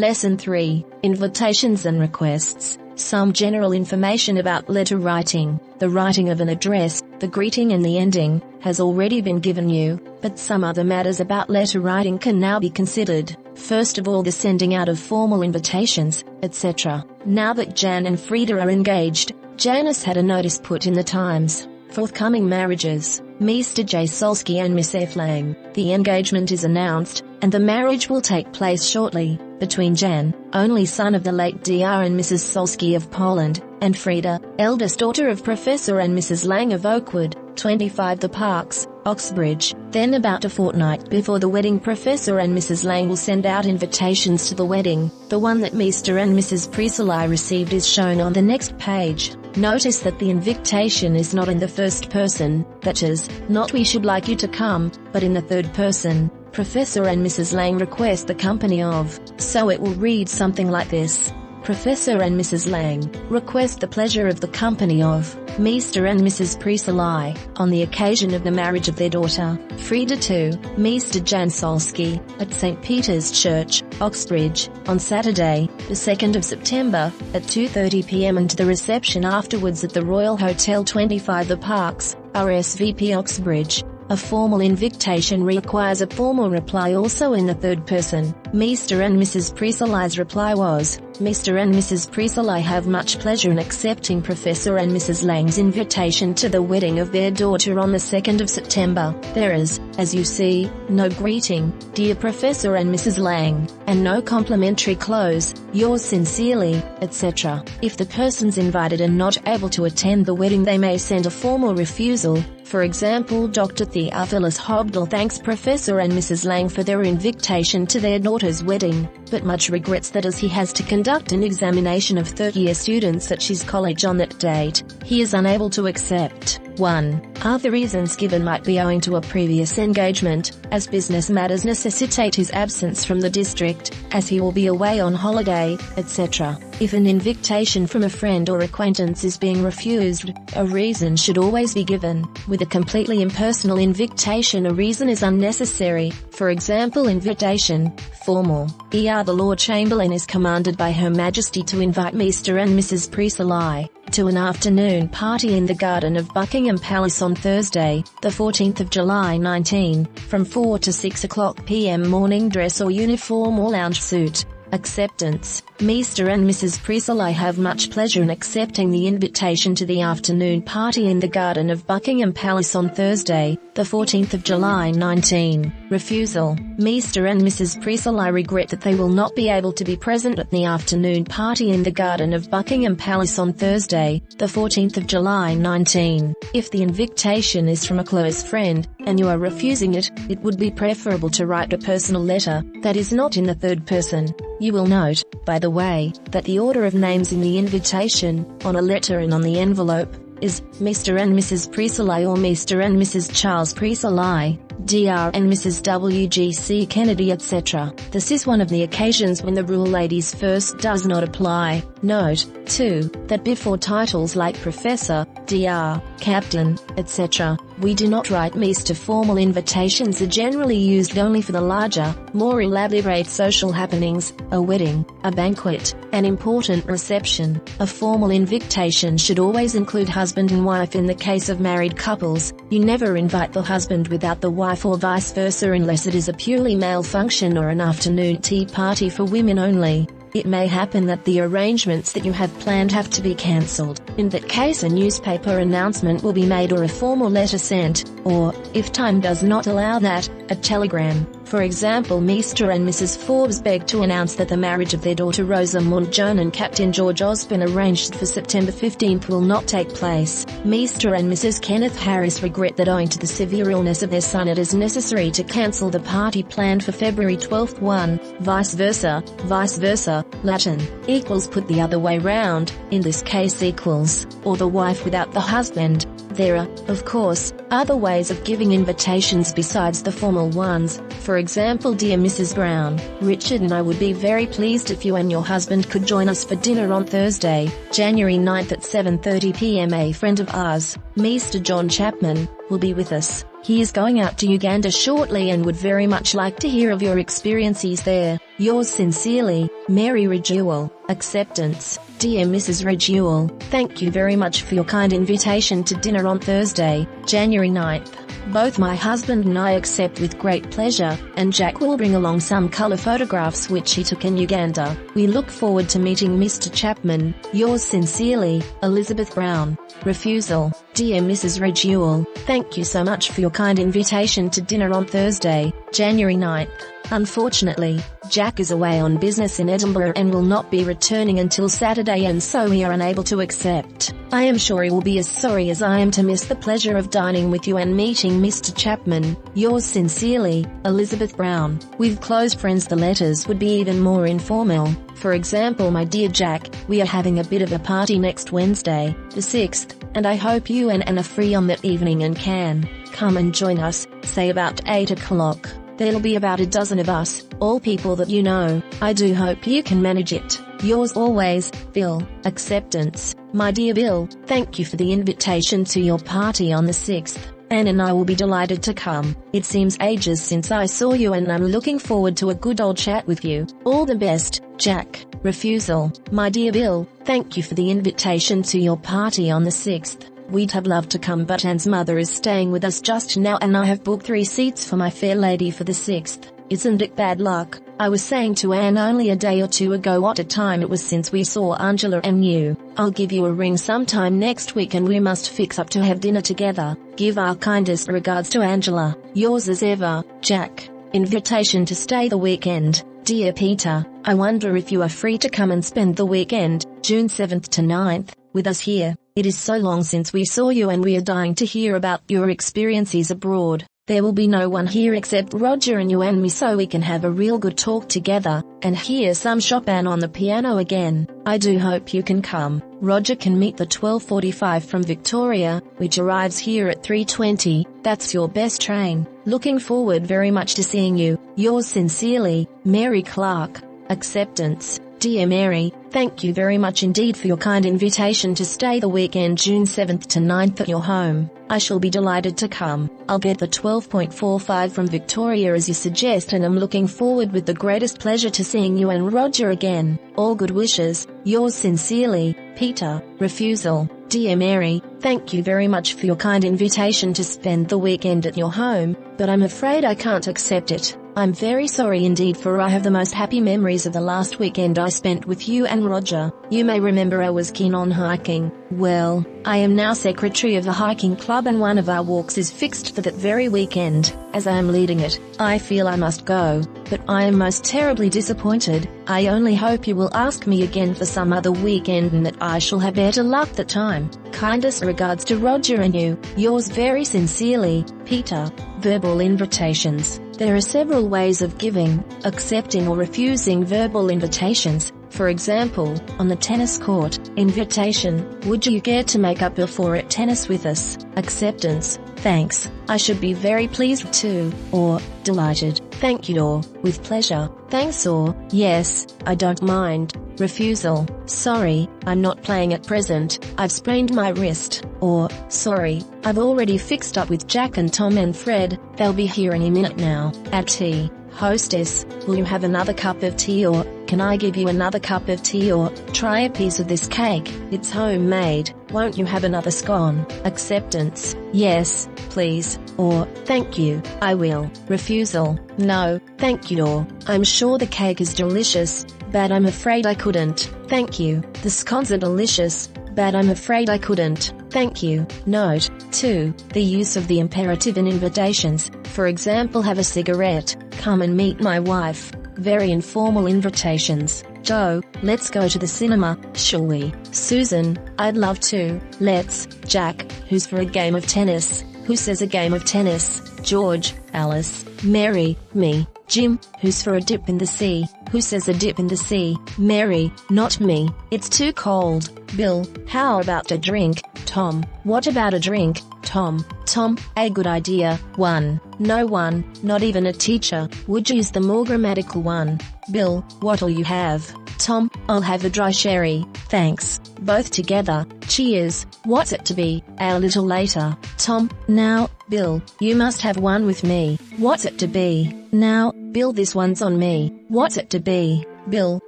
Lesson 3, Invitations and Requests. Some general information about letter writing. The writing of an address, the greeting and the ending, has already been given you, but some other matters about letter writing can now be considered. First of all, the sending out of formal invitations, etc. Now that Jan and Frida are engaged, Janice had a notice put in the Times. Forthcoming marriages, Mr. J. Solsky and Miss F. Lang. The engagement is announced, and the marriage will take place shortly, between Jan, only son of the late Dr. and Mrs. Solsky of Poland, and Frida, eldest daughter of Professor and Mrs. Lang of Oakwood, 25 The Parks, Oxbridge. Then about a fortnight before the wedding, Professor and Mrs. Lang will send out invitations to the wedding. The one that Mr. and Mrs. Priestley received is shown on the next page. Notice that the invitation is not in the first person, that is, not "we should like you to come," but in the third person. Professor and Mrs. Lang request the company of, so it will read something like this. Professor and Mrs. Lang request the pleasure of the company of Mr. and Mrs. Priestley on the occasion of the marriage of their daughter, Frida, to Mr. Jan Solsky at St. Peter's Church, Oxbridge, on Saturday, the 2nd of September, at 2:30 p.m. and to the reception afterwards at the Royal Hotel 25 The Parks, RSVP Oxbridge. A formal invitation requires a formal reply also in the third person. Mr. and Mrs. Priestley's reply was, Mr. and Mrs. Priestley have much pleasure in accepting Professor and Mrs. Lang's invitation to the wedding of their daughter on the 2nd of September. There is, as you see, no greeting, dear Professor and Mrs. Lang, and no complimentary close, yours sincerely, etc. If the persons invited are not able to attend the wedding, they may send a formal refusal. For example, Dr. Theophilus Hobdell thanks Professor and Mrs. Lang for their invitation to their daughter's wedding, but much regrets that as he has to conduct an examination of third-year students at his college on that date, he is unable to accept. 1. Other reasons given might be owing to a previous engagement, as business matters necessitate his absence from the district, as he will be away on holiday, etc. If an invitation from a friend or acquaintance is being refused, a reason should always be given. With a completely impersonal invitation, a reason is unnecessary. For example, invitation, formal. The Lord Chamberlain is commanded by Her Majesty to invite Mr. and Mrs. Priestley to an afternoon party in the garden of Buckingham Palace on Thursday, the 14th of July 19, from 4 to 6 o'clock p.m. Morning dress or uniform or lounge suit. Acceptance. Mr. and Mrs. Priestley have much pleasure in accepting the invitation to the afternoon party in the garden of Buckingham Palace on Thursday, the 14th of July 19. Refusal. Mr. and Mrs. Priestley regret that they will not be able to be present at the afternoon party in the garden of Buckingham Palace on Thursday, the 14th of July 19. If the invitation is from a close friend, and you are refusing it, it would be preferable to write a personal letter that is not in the third person. You will note, by the way, that the order of names in the invitation, on a letter and on the envelope, is Mr. and Mrs. Priestley or Mr. and Mrs. Charles Priestley, Dr. and Mrs. W.G.C. Kennedy, etc. This is one of the occasions when the rule ladies first does not apply. Note, too, that before titles like Professor, Dr., Captain, etc., we do not write Mr. Formal invitations are generally used only for the larger, more elaborate social happenings, a wedding, a banquet, an important reception. A formal invitation should always include husband and wife. In the case of married couples, you never invite the husband without the wife or vice versa unless it is a purely male function or an afternoon tea party for women only. It may happen that the arrangements that you have planned have to be cancelled. In that case, a newspaper announcement will be made or a formal letter sent, or, if time does not allow that, a telegram. For example, Mr. and Mrs. Forbes beg to announce that the marriage of their daughter Rosamund Joan and Captain George Osborne arranged for September 15th will not take place. Mr. and Mrs. Kenneth Harris regret that owing to the severe illness of their son it is necessary to cancel the party planned for February 12th. 1. Vice versa. Latin, equals put the other way round, in this case equals, or the wife without the husband. There are, of course, other ways of giving invitations besides the formal ones. For example, dear Mrs. Brown, Richard and I would be very pleased if you and your husband could join us for dinner on Thursday, January 9th at 7:30 p.m. A friend of ours, Mr. John Chapman, will be with us. He is going out to Uganda shortly and would very much like to hear of your experiences there. Yours sincerely, Mary Reduel. Acceptance. Dear Mrs. Reduel, thank you very much for your kind invitation to dinner on Thursday, January 9th. Both my husband and I accept with great pleasure, and Jack will bring along some color photographs which he took in Uganda. We look forward to meeting Mr. Chapman. Yours sincerely, Elizabeth Brown. Refusal. Dear Mrs. Reduel, thank you so much for your kind invitation to dinner on Thursday, January 9th. Unfortunately, Jack is away on business in Edinburgh and will not be returning until Saturday, and so we are unable to accept. I am sure he will be as sorry as I am to miss the pleasure of dining with you and meeting Mr. Chapman. Yours sincerely, Elizabeth Brown. With close friends the letters would be even more informal. For example, my dear Jack, we are having a bit of a party next Wednesday, the 6th, and I hope you and Anne are free on that evening and can come and join us, say about 8 o'clock. There'll be about a dozen of us, all people that you know. I do hope you can manage it. Yours always, Bill. Acceptance. My dear Bill, thank you for the invitation to your party on the 6th. Anne and I will be delighted to come. It seems ages since I saw you and I'm looking forward to a good old chat with you. All the best, Jack. Refusal. My dear Bill, thank you for the invitation to your party on the 6th. We'd have loved to come, but Anne's mother is staying with us just now and I have booked 3 seats for my fair lady for the 6th. Isn't it bad luck? I was saying to Anne only a day or two ago what a time it was since we saw Angela and you. I'll give you a ring sometime next week and we must fix up to have dinner together. Give our kindest regards to Angela. Yours as ever, Jack. Invitation to stay the weekend. Dear Peter, I wonder if you are free to come and spend the weekend, June 7th to 9th, with us here. It is so long since we saw you and we are dying to hear about your experiences abroad. There will be no one here except Roger and you and me, so we can have a real good talk together, and hear some Chopin on the piano again. I do hope you can come. Roger can meet the 12:45 from Victoria, which arrives here at 3:20. That's your best train. Looking forward very much to seeing you. Yours sincerely, Mary Clark. Acceptance. Dear Mary, thank you very much indeed for your kind invitation to stay the weekend June 7th to 9th at your home. I shall be delighted to come. I'll get the 12:45 from Victoria as you suggest, and I'm looking forward with the greatest pleasure to seeing you and Roger again. All good wishes. Yours sincerely, Peter. Refusal. Dear Mary, thank you very much for your kind invitation to spend the weekend at your home, but I'm afraid I can't accept it. I'm very sorry indeed, for I have the most happy memories of the last weekend I spent with you and Roger. You may remember I was keen on hiking. Well, I am now secretary of the hiking club and one of our walks is fixed for that very weekend. As I am leading it, I feel I must go, but I am most terribly disappointed. I only hope you will ask me again for some other weekend and that I shall have better luck that time. Kindest regards to Roger and you. Yours very sincerely, Peter. Verbal invitations. There are several ways of giving, accepting or refusing verbal invitations. For example, on the tennis court, invitation, would you care to make up before at tennis with us? Acceptance, thanks, I should be very pleased to, or, delighted, thank you, or, with pleasure, thanks, or, yes, I don't mind. Refusal, sorry, I'm not playing at present, I've sprained my wrist, or, sorry, I've already fixed up with Jack and Tom and Fred, they'll be here any minute now. At tea. Hostess, will you have another cup of tea, or, can I give you another cup of tea, or, try a piece of this cake, it's homemade, won't you have another scone? Acceptance, yes, please, or, thank you, I will. Refusal, no, thank you, or, I'm sure the cake is delicious, but I'm afraid I couldn't, thank you. The scones are delicious, but I'm afraid I couldn't, thank you. Note 2. The use of the imperative in invitations. For example, have a cigarette, come and meet my wife. Very informal invitations. Joe, let's go to the cinema, shall we? Susan, I'd love to. Let's. Jack, who's for a game of tennis? Who says a game of tennis? George, Alice, Mary, me. Jim, who's for a dip in the sea? Who says a dip in the sea? Mary, not me. It's too cold. Bill, how about a drink? Tom, what about a drink? Tom, Tom, a good idea. 1. No one, not even a teacher, would use the more grammatical one. Bill, what'll you have? Tom, I'll have a dry sherry, thanks. Both together. Cheers. What's it to be? A little later. Tom, now, Bill, you must have one with me. What's it to be? Now, Bill, this one's on me. What's it to be? Bill,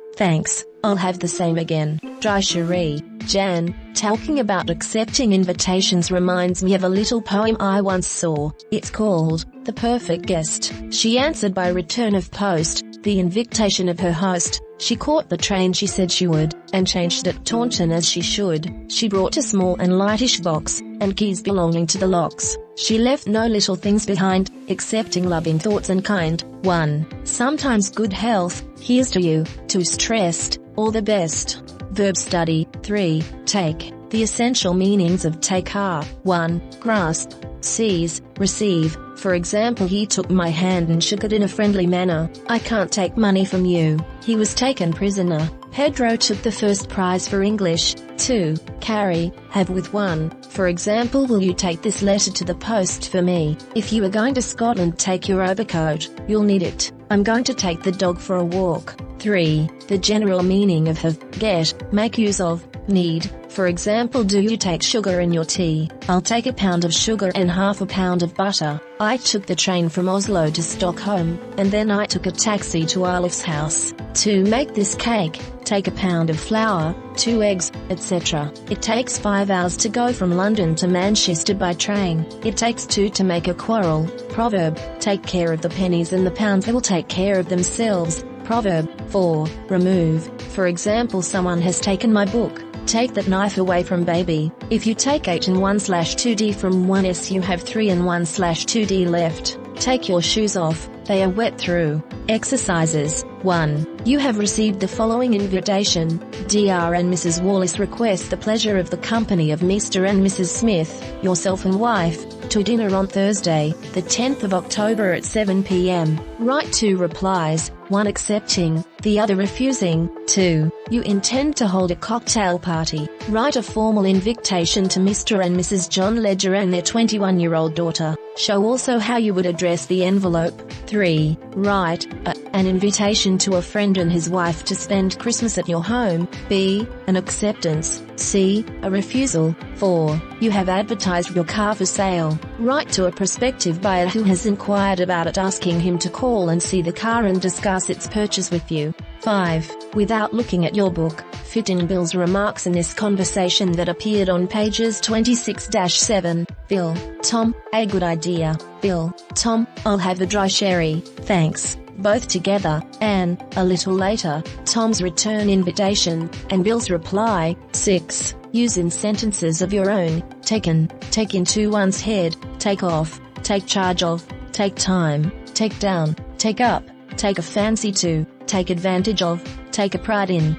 thanks, I'll have the same again. Dry sherry. Jan, talking about accepting invitations reminds me of a little poem I once saw. It's called, The Perfect Guest. She answered by return of post, the invitation of her host. She caught the train she said she would, and changed at Taunton as she should. She brought a small and lightish box, and keys belonging to the locks. She left no little things behind, excepting loving thoughts and kind. 1. Sometimes good health, here's to you. 2. Stressed, all the best. Verb study. 3. Take. The essential meanings of take are: 1. Grasp, seize, receive. For example, he took my hand and shook it in a friendly manner. I can't take money from you. He was taken prisoner. Pedro took the first prize for English. 2. Carry, have with one. For example, will you take this letter to the post for me? If you are going to Scotland, take your overcoat. You'll need it. I'm going to take the dog for a walk. 3. The general meaning of have, get, make use of, need. For example, do you take sugar in your tea? I'll take a pound of sugar and half a pound of butter. I took the train from Oslo to Stockholm, and then I took a taxi to Olaf's house. To make this cake, take a pound of flour, 2 eggs, etc. It takes 5 hours to go from London to Manchester by train. It takes 2 to make a quarrel. Proverb, take care of the pennies and the pounds, they will take care of themselves. Proverb. 4. Remove. For example, someone has taken my book. Take that knife away from baby. If you take 8 and 1/2D from 1s, you have 3 and 1/2D left. Take your shoes off, they are wet through. Exercises. 1. You have received the following invitation. Dr. and Mrs. Wallace request the pleasure of the company of Mr. and Mrs. Smith, yourself and wife, to dinner on Thursday, the 10th of October at 7 p.m. Write 2 replies, 1 accepting, the other refusing. 2. You intend to hold a cocktail party. Write a formal invitation to Mr. and Mrs. John Ledger and their 21-year-old daughter. Show also how you would address the envelope. 3. Write an invitation to a friend and his wife to spend Christmas at your home. B. An acceptance. C. A refusal. 4. You have advertised your car for sale. Write to a prospective buyer who has inquired about it, asking him to call and see the car and discuss its purchase with you. 5. Without looking at your book, fit in Bill's remarks in this conversation that appeared on pages 26-7. Bill, Tom, a good idea. Bill, Tom, I'll have a dry sherry, thanks. Both together. Anne, a little later. Tom's return invitation, and Bill's reply. 6. Use in sentences of your own. Taken, take into one's head, take off, take charge of, take time, take down, take up, take a fancy to, take advantage of, take a pride in.